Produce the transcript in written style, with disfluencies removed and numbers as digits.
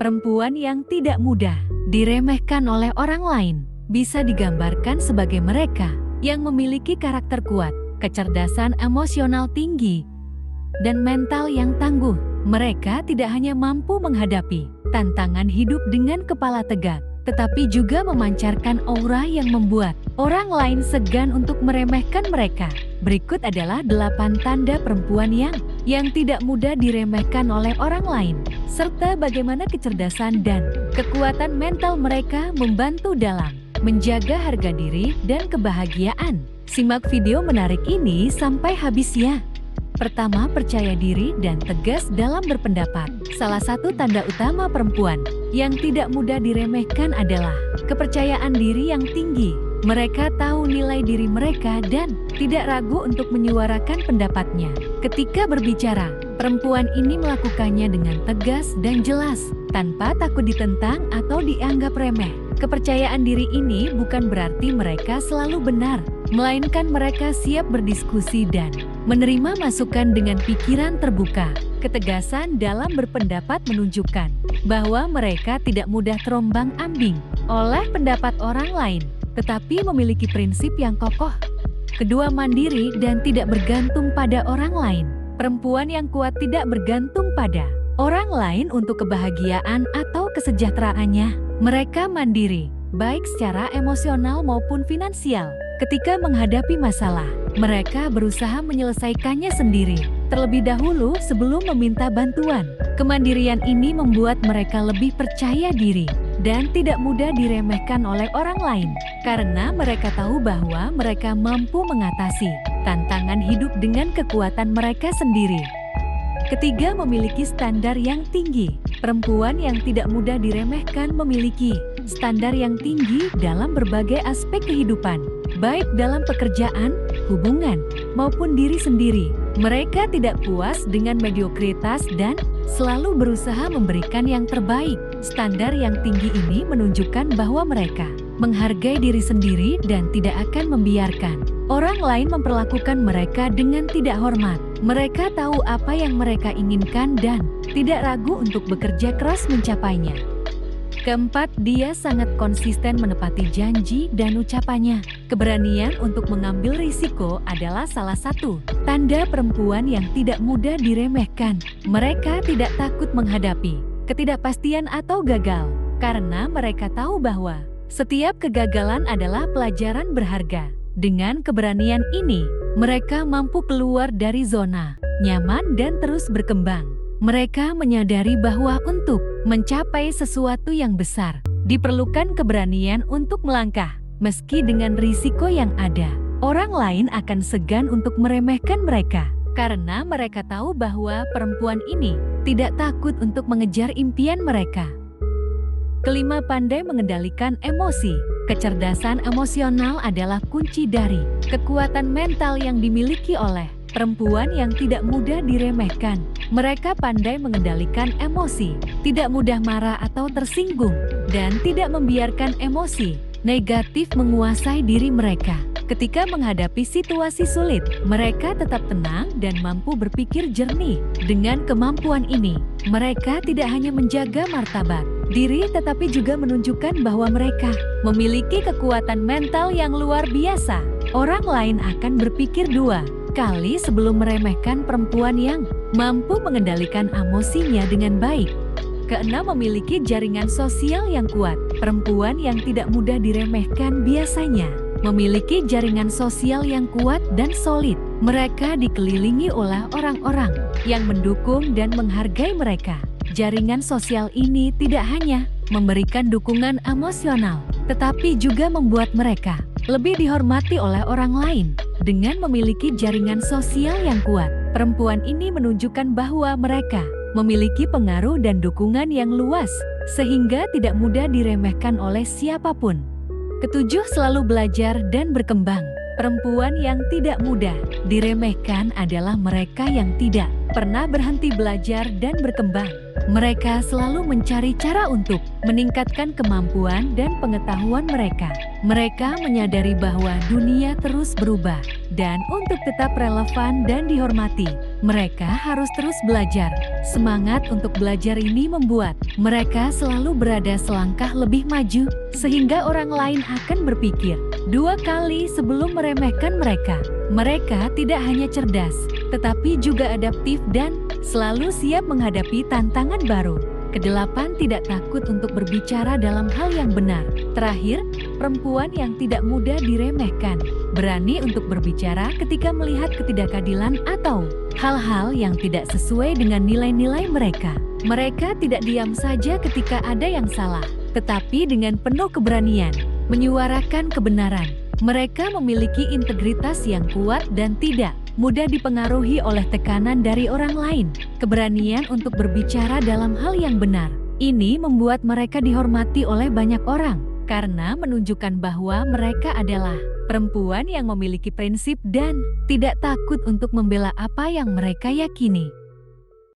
Perempuan yang tidak mudah diremehkan oleh orang lain bisa digambarkan sebagai mereka yang memiliki karakter kuat, kecerdasan emosional tinggi, dan mental yang tangguh. Mereka tidak hanya mampu menghadapi tantangan hidup dengan kepala tegak, tetapi juga memancarkan aura yang membuat orang lain segan untuk meremehkan mereka. Berikut adalah 8 tanda perempuan yang tidak mudah diremehkan oleh orang lain, serta bagaimana kecerdasan dan kekuatan mental mereka membantu dalam menjaga harga diri dan kebahagiaan. Simak video menarik ini sampai habis ya. Pertama, percaya diri dan tegas dalam berpendapat. Salah satu tanda utama perempuan yang tidak mudah diremehkan adalah kepercayaan diri yang tinggi. Mereka tahu nilai diri mereka dan tidak ragu untuk menyuarakan pendapatnya. Ketika berbicara, perempuan ini melakukannya dengan tegas dan jelas, tanpa takut ditentang atau dianggap remeh. Kepercayaan diri ini bukan berarti mereka selalu benar, melainkan mereka siap berdiskusi dan menerima masukan dengan pikiran terbuka. Ketegasan dalam berpendapat menunjukkan bahwa mereka tidak mudah terombang-ambing oleh pendapat orang lain, tetapi memiliki prinsip yang kokoh. Kedua, mandiri dan tidak bergantung pada orang lain. Perempuan yang kuat tidak bergantung pada orang lain untuk kebahagiaan atau kesejahteraannya. Mereka mandiri, baik secara emosional maupun finansial. Ketika menghadapi masalah, mereka berusaha menyelesaikannya sendiri, terlebih dahulu sebelum meminta bantuan. Kemandirian ini membuat mereka lebih percaya diri dan tidak mudah diremehkan oleh orang lain, karena mereka tahu bahwa mereka mampu mengatasi tantangan hidup dengan kekuatan mereka sendiri. Ketiga, memiliki standar yang tinggi. Perempuan yang tidak mudah diremehkan memiliki standar yang tinggi dalam berbagai aspek kehidupan, baik dalam pekerjaan, hubungan, maupun diri sendiri. Mereka tidak puas dengan mediokritas dan selalu berusaha memberikan yang terbaik. Standar yang tinggi ini menunjukkan bahwa mereka menghargai diri sendiri dan tidak akan membiarkan orang lain memperlakukan mereka dengan tidak hormat. Mereka tahu apa yang mereka inginkan dan tidak ragu untuk bekerja keras mencapainya. Keempat, dia sangat konsisten menepati janji dan ucapannya. Keberanian untuk mengambil risiko adalah salah satu tanda perempuan yang tidak mudah diremehkan. Mereka tidak takut menghadapi ketidakpastian atau gagal, karena mereka tahu bahwa setiap kegagalan adalah pelajaran berharga. Dengan keberanian ini, mereka mampu keluar dari zona nyaman dan terus berkembang. Mereka menyadari bahwa untuk mencapai sesuatu yang besar, diperlukan keberanian untuk melangkah, meski dengan risiko yang ada. Orang lain akan segan untuk meremehkan mereka, karena mereka tahu bahwa perempuan ini tidak takut untuk mengejar impian mereka. Kelima, pandai mengendalikan emosi. Kecerdasan emosional adalah kunci dari kekuatan mental yang dimiliki oleh perempuan yang tidak mudah diremehkan. Mereka pandai mengendalikan emosi, tidak mudah marah atau tersinggung, dan tidak membiarkan emosi negatif menguasai diri mereka. Ketika menghadapi situasi sulit, mereka tetap tenang dan mampu berpikir jernih. Dengan kemampuan ini, mereka tidak hanya menjaga martabat diri tetapi juga menunjukkan bahwa mereka memiliki kekuatan mental yang luar biasa. Orang lain akan berpikir dua kali sebelum meremehkan perempuan yang mampu mengendalikan emosinya dengan baik. Keenam, memiliki jaringan sosial yang kuat. Perempuan yang tidak mudah diremehkan biasanya memiliki jaringan sosial yang kuat dan solid. Mereka dikelilingi oleh orang-orang yang mendukung dan menghargai mereka. Jaringan sosial ini tidak hanya memberikan dukungan emosional, tetapi juga membuat mereka lebih dihormati oleh orang lain. Dengan memiliki jaringan sosial yang kuat, perempuan ini menunjukkan bahwa mereka memiliki pengaruh dan dukungan yang luas, sehingga tidak mudah diremehkan oleh siapapun. Ketujuh, selalu belajar dan berkembang. Perempuan yang tidak mudah diremehkan adalah mereka yang tidak pernah berhenti belajar dan berkembang. Mereka selalu mencari cara untuk meningkatkan kemampuan dan pengetahuan mereka. Mereka menyadari bahwa dunia terus berubah, dan untuk tetap relevan dan dihormati, mereka harus terus belajar. Semangat untuk belajar ini membuat mereka selalu berada selangkah lebih maju, sehingga orang lain akan berpikir dua kali sebelum meremehkan mereka. Mereka tidak hanya cerdas, tetapi juga adaptif dan selalu siap menghadapi tantangan baru. Kedelapan, tidak takut untuk berbicara dalam hal yang benar. Terakhir, perempuan yang tidak mudah diremehkan, berani untuk berbicara ketika melihat ketidakadilan atau hal-hal yang tidak sesuai dengan nilai-nilai mereka. Mereka tidak diam saja ketika ada yang salah, tetapi dengan penuh keberanian menyuarakan kebenaran. Mereka memiliki integritas yang kuat dan tidak mudah dipengaruhi oleh tekanan dari orang lain. Keberanian untuk berbicara dalam hal yang benar ini membuat mereka dihormati oleh banyak orang, karena menunjukkan bahwa mereka adalah perempuan yang memiliki prinsip dan tidak takut untuk membela apa yang mereka yakini.